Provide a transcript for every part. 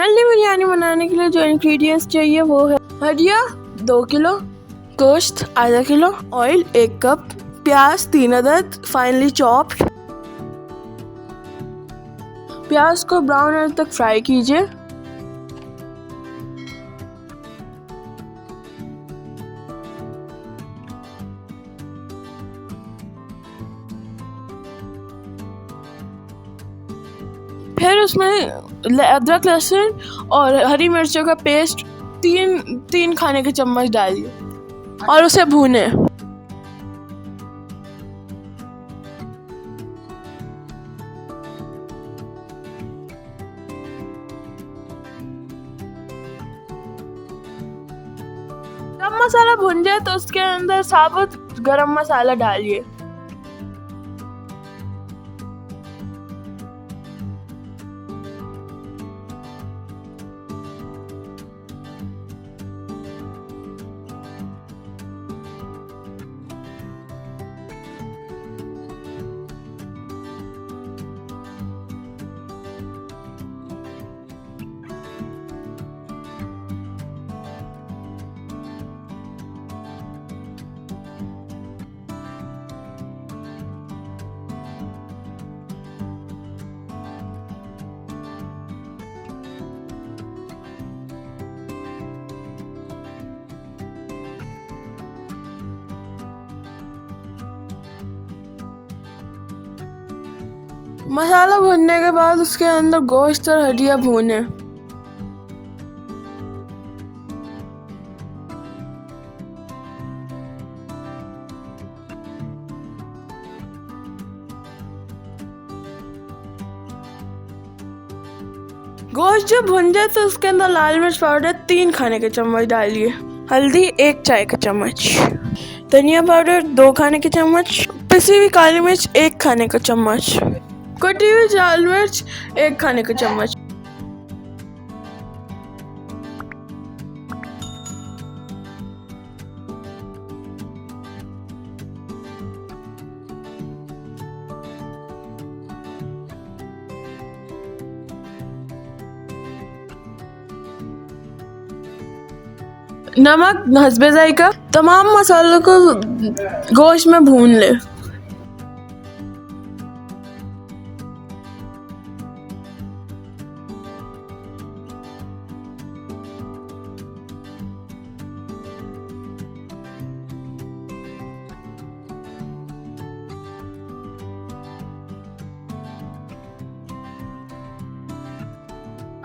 नल्ली बिरयानी बनाने के लिए जो इंग्रेडिएंट्स चाहिए वो है हड्डियाँ 2 किलो, गोश्त आधा किलो, ऑयल 1 कप, प्याज 3 अदद फाइनली चॉप्ड। प्याज को ब्राउन होने तक फ्राई कीजिए। फिर उसमें अदरक लहसुन और हरी मिर्चों का पेस्ट 3 खाने के चम्मच डालिए और उसे भूनें। जब मसाला भुन जाए तो उसके अंदर साबुत गरम मसाला डालिए। मसाला भुनने के बाद उसके अंदर गोश्त और हड्डियाँ भूनें। गोश्त जब भुन जाए तो उसके अंदर लाल मिर्च पाउडर 3 खाने के चम्मच डालिए, हल्दी 1 चाय का चम्मच, धनिया पाउडर 2 खाने के चम्मच, पिसी हुई काली मिर्च 1 खाने का चम्मच, कटी हुई लाल मिर्च 1 खाने का चम्मच। नमक हस्बे जायका। तमाम मसालों को गोश्त में भून ले।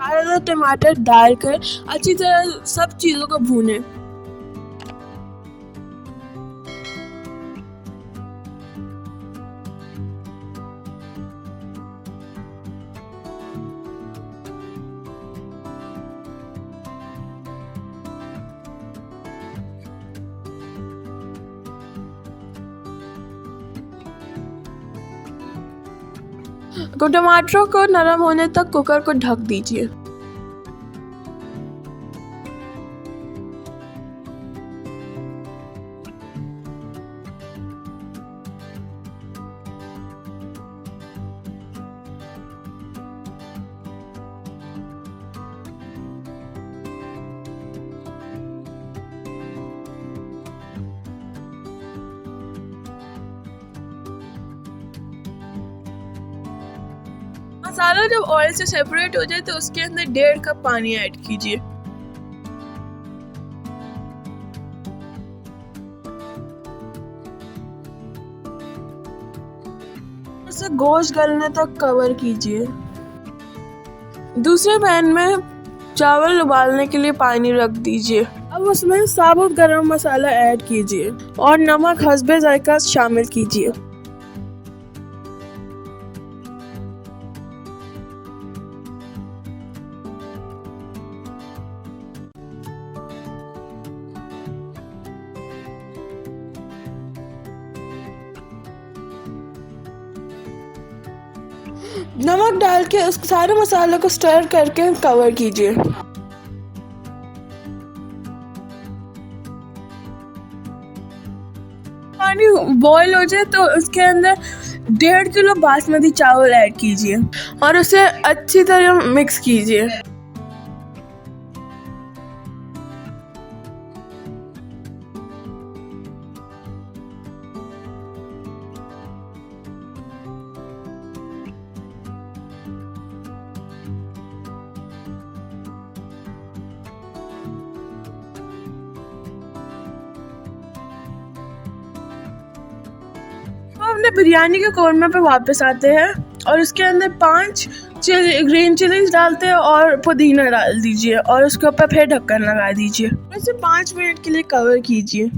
आधा टमाटर डालकर अच्छी तरह सब चीजों को भूनें। टमाटरों को नरम होने तक कुकर को ढक दीजिए। मसाला जब ऑयल से सेपरेट हो जाए तो उसके अंदर 1.5 कप पानी ऐड कीजिए। उसे गोश्त गलने तक कवर कीजिए। दूसरे पैन में चावल उबालने के लिए पानी रख दीजिए। अब उसमें साबुत गरम मसाला ऐड कीजिए और नमक हस्बे जायका शामिल कीजिए। नमक डाल के उस सारे मसालों को स्टर करके कवर कीजिए। पानी बॉईल हो जाए तो उसके अंदर 1.5 किलो बासमती चावल ऐड कीजिए और उसे अच्छी तरह मिक्स कीजिए। अपने बिरयानी के कोरमा पे वापस आते हैं और उसके अंदर 5 ग्रीन चिलीज डालते हैं और पुदीना डाल दीजिए और उसके ऊपर फिर ढक्कन लगा दीजिए। इसे 5 मिनट के लिए कवर कीजिए।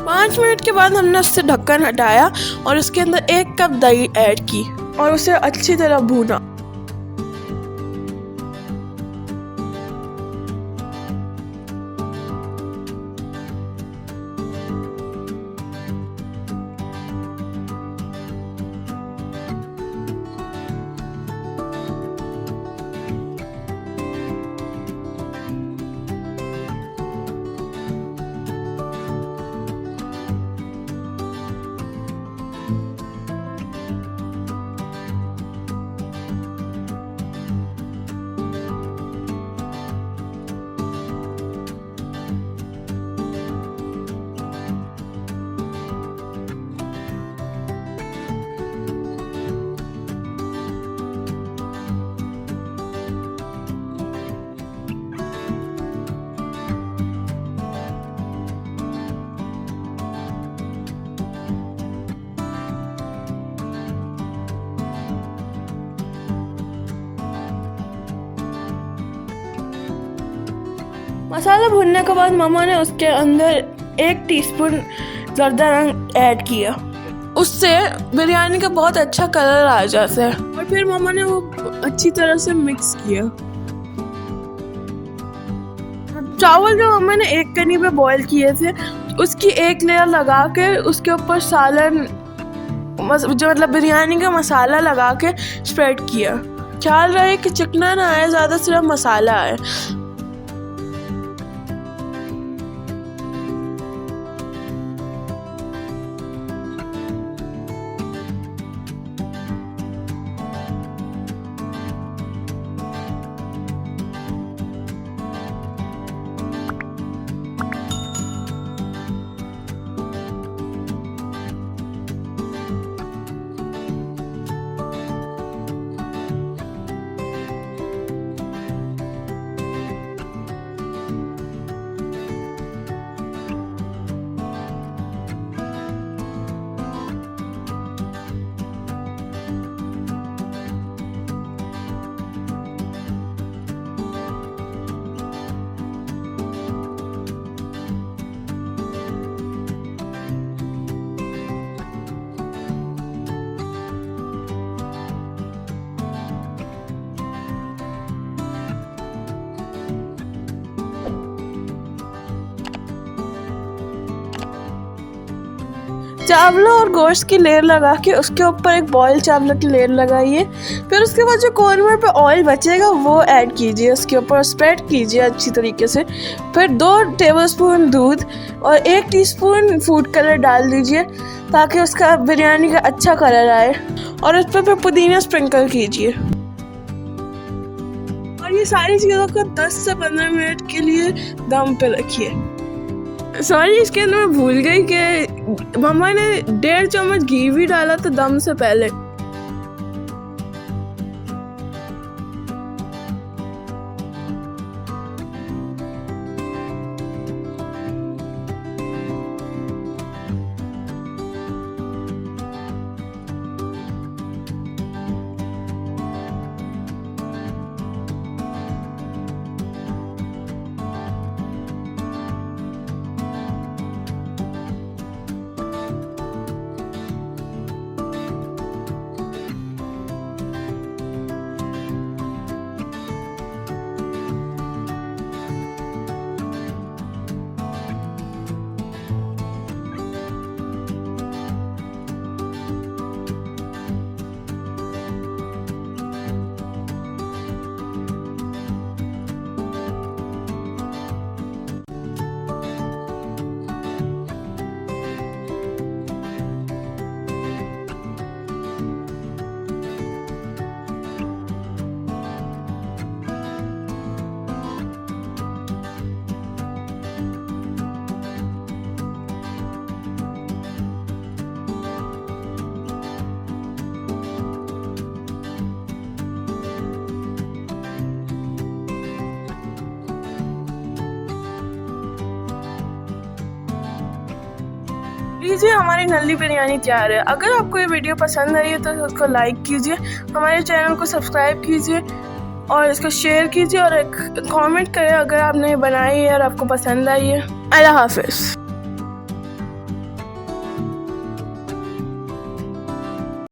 पाँच मिनट के बाद हमने उससे ढक्कन हटाया और उसके अंदर 1 कप दही ऐड की और उसे अच्छी तरह भूना। मसाला भुनने के बाद मामा ने उसके अंदर 1 टीस्पून ज़र्दा रंग ऐड किया, उससे बिरयानी का बहुत अच्छा कलर आ जाता है। और फिर मामा ने वो अच्छी तरह से मिक्स किया। चावल जो मामा ने 1 कनी पे बॉईल किए थे उसकी 1 लेयर लगा के उसके ऊपर सालन जो मतलब बिरयानी का मसाला लगा के स्प्रेड किया। ख्याल रहे कि चिकना ना आए, ज़्यादा सिर्फ मसाला आए। चावलों और गोश्त की लेयर लगा के उसके ऊपर एक बॉयल चावलों की लेयर लगाइए। फिर उसके बाद जो कोरमा पे ऑयल बचेगा वो ऐड कीजिए, उसके ऊपर स्प्रेड कीजिए अच्छी तरीके से। फिर 2 टेबलस्पून दूध और 1 टीस्पून फूड कलर डाल दीजिए ताकि उसका बिरयानी का अच्छा कलर आए। और उस पर फिर पुदीना स्प्रिंकल कीजिए और ये सारी चीज़ों को 10 से 15 मिनट के लिए दम पे रखिए। सॉरी, इसके अंदर मैं भूल गई कि मम्मा ने 1.5 चम्मच घी भी डाला था दम से पहले। लीजिए, हमारी नल्ली बिरयानी तैयार है। अगर आपको ये वीडियो पसंद आई है तो उसको लाइक कीजिए, हमारे चैनल को सब्सक्राइब कीजिए और इसको शेयर कीजिए और एक कमेंट करें अगर आपने बनाई है और आपको पसंद आई है। अल्लाह हाफिज़।